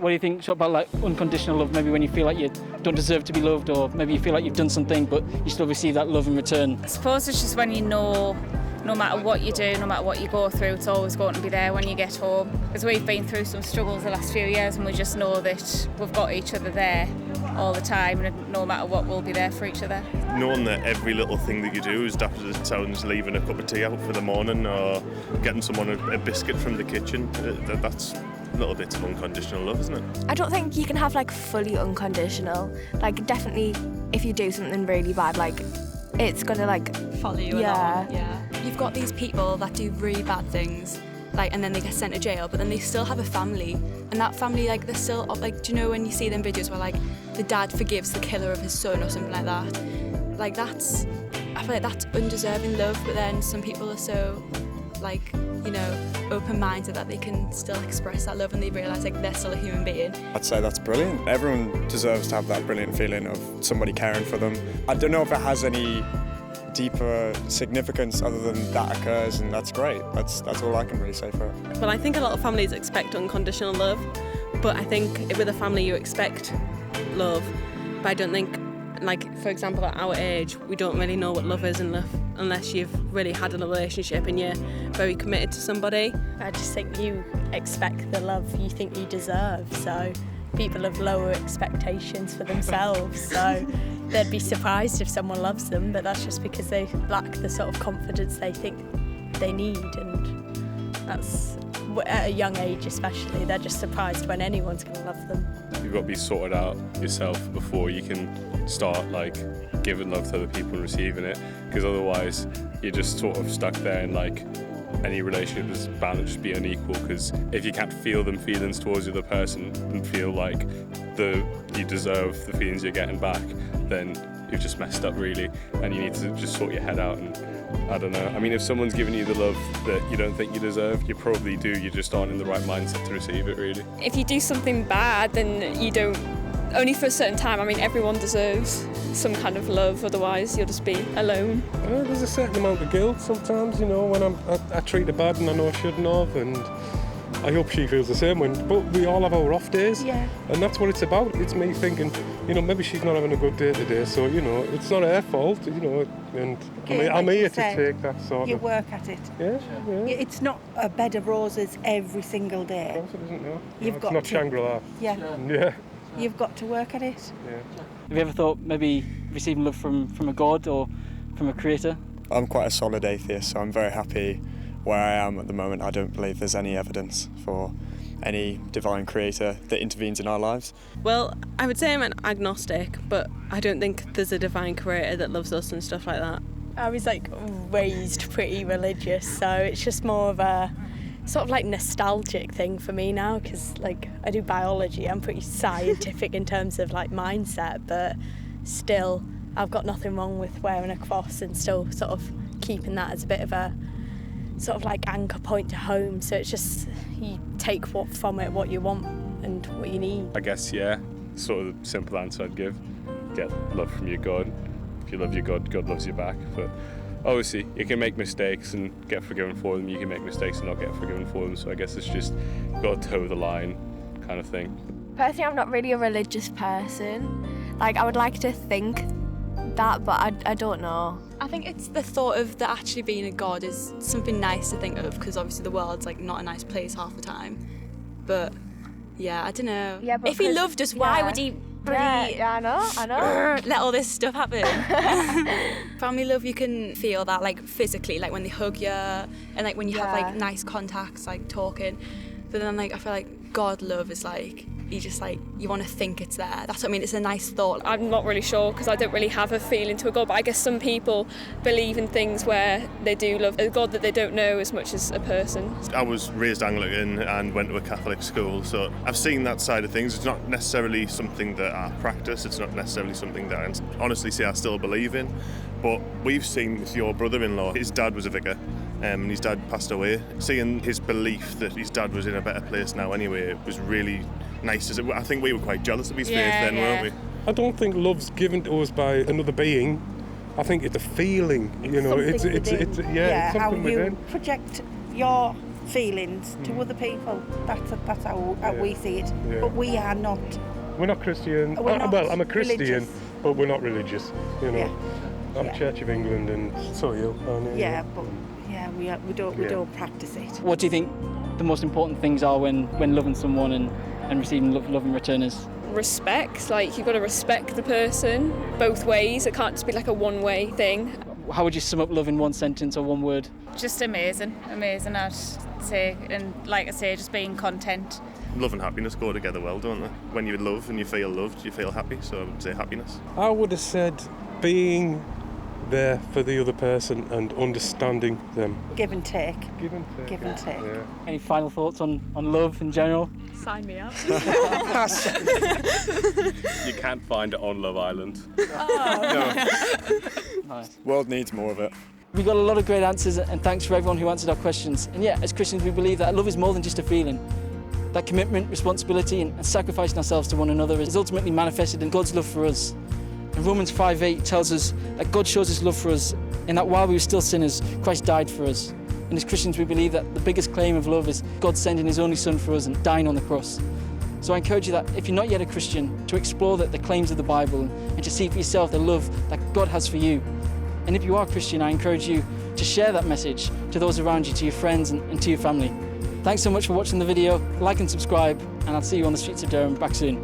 What do you think about like unconditional love? Maybe when you feel like you don't deserve to be loved, or maybe you feel like you've done something but you still receive that love in return. I suppose it's just when you know no matter what you do, no matter what you go through, it's always going to be there when you get home. Because we've been through some struggles the last few years and we just know that we've got each other there all the time, and no matter what, we'll be there for each other. Knowing that every little thing that you do, is daft as it sounds, leaving a cup of tea out for the morning or getting someone a biscuit from the kitchen, that's little bits of unconditional love, isn't it? I don't think you can have like fully unconditional. Like definitely if you do something really bad, like it's gonna like follow you along. Yeah. You've got these people that do really bad things, like, and then they get sent to jail, but then they still have a family, and that family, like, they're still, like, do you know when you see them videos where, like, the dad forgives the killer of his son or something like that? Like, that's, I feel like that's undeserving love, but then some people are so, like, you know, open-minded that they can still express that love and they realise, like, they're still a human being. I'd say that's brilliant. Everyone deserves to have that brilliant feeling of somebody caring for them. I don't know if it has any deeper significance other than that occurs, and that's great. That's all I can really say for it. Well, I think a lot of families expect unconditional love, but I think with a family you expect love, but I don't think, like, for example, at our age, we don't really know what love is unless you've really had a relationship and you're very committed to somebody. I just think you expect the love you think you deserve, so people have lower expectations for themselves, so they'd be surprised if someone loves them, but that's just because they lack the sort of confidence they think they need, and that's, at a young age especially, they're just surprised when anyone's going to love them. You've got to be sorted out yourself before you can start like giving love to other people and receiving it, because otherwise you're just sort of stuck there in like any relationship is bound to just be unequal, because if you can't feel them feelings towards the other person and feel like you deserve the feelings you're getting back, then you've just messed up really, and you need to just sort your head out. And I don't know, I mean, if someone's giving you the love that you don't think you deserve, you probably do, you just aren't in the right mindset to receive it really. If you do something bad, then you don't, only for a certain time. I mean, everyone deserves some kind of love, otherwise you'll just be alone. There's a certain amount of guilt sometimes, you know, when I treat her bad and I know I shouldn't have, and I hope she feels the same but we all have our off days, and that's what it's about. It's me thinking, you know, maybe she's not having a good day today, so, you know, it's not her fault, you know, and I'm here to take that sort you of... work at it. Yeah. It's not a bed of roses every single day. Of course it isn't, no. You've got it's not to, Shangri-La. Yeah. You've got to work at it. Yeah. Have you ever thought maybe receiving love from a god or from a creator? I'm quite a solid atheist, so I'm very happy where I am at the moment. I don't believe there's any evidence for any divine creator that intervenes in our lives. Well, I would say I'm an agnostic, but I don't think there's a divine creator that loves us and stuff like that. I was like raised pretty religious, so it's just more of a sort of like nostalgic thing for me now, because like I do biology, I'm pretty scientific in terms of like mindset, but still I've got nothing wrong with wearing a cross and still sort of keeping that as a bit of a sort of like anchor point to home. So it's just you take what you want and what you need. I guess, yeah, sort of the simple answer I'd give. Get love from your God. If you love your God, God loves you back. But obviously, you can make mistakes and get forgiven for them. You can make mistakes and not get forgiven for them. So I guess it's just got to toe the line kind of thing. Personally, I'm not really a religious person. Like, I would like to think that, but I don't know. I think it's the thought of there actually being a God is something nice to think of, because obviously the world's like not a nice place half the time. But yeah, I don't know. Yeah, but if he loved us, why would he Yeah, I know. let all this stuff happen? Family love, you can feel that like physically, like when they hug you and like when you have like nice contacts, like talking. But then like I feel like God love is like you just like you want to think it's there. That's what I mean, it's a nice thought. I'm not really sure because I don't really have a feeling to a God, but I guess some people believe in things where they do love a God that they don't know as much as a person. I was raised Anglican and went to a Catholic school, so I've seen that side of things. It's not necessarily something that I practice, it's not necessarily something that I honestly say I still believe in, but we've seen with your brother-in-law, his dad was a vicar, and his dad passed away. Seeing his belief that his dad was in a better place now anyway, it was really nice. I think we were quite jealous of his faith then, weren't we? I don't think love's given to us by another being. I think it's a feeling, you know. It's something how you within. project your feelings to other people. That's how we see it. Yeah. But we are not. We're not Christian. We're not well, I'm a Christian, religious. but we're not religious. You know, Yeah. I'm Yeah. Church of England, and so you. Yeah, but we don't practice it. What do you think the most important things are when loving someone and receiving love in return is? Respect, like you've got to respect the person both ways. It can't just be like a one-way thing. How would you sum up love in one sentence or one word? Just amazing, I'd say. And like I say, just being content. Love and happiness go together well, don't they? When you love and you feel loved, you feel happy, so I would say happiness. I would have said being there for the other person and understanding them. Give and take. Give and take. Give and take. Yeah. Any final thoughts on love in general? Sign me up. You can't find it on Love Island. Nice. World needs more of it. We got a lot of great answers, and thanks for everyone who answered our questions. And yeah, as Christians, we believe that love is more than just a feeling. That commitment, responsibility, and sacrificing ourselves to one another is ultimately manifested in God's love for us. And Romans 5:8 tells us that God shows his love for us in that while we were still sinners, Christ died for us. And as Christians, we believe that the biggest claim of love is God sending his only son for us and dying on the cross. So I encourage you that if you're not yet a Christian, to explore the claims of the Bible and to see for yourself the love that God has for you. And if you are a Christian, I encourage you to share that message to those around you, to your friends and to your family. Thanks so much for watching the video. Like and subscribe, and I'll see you on the streets of Durham back soon.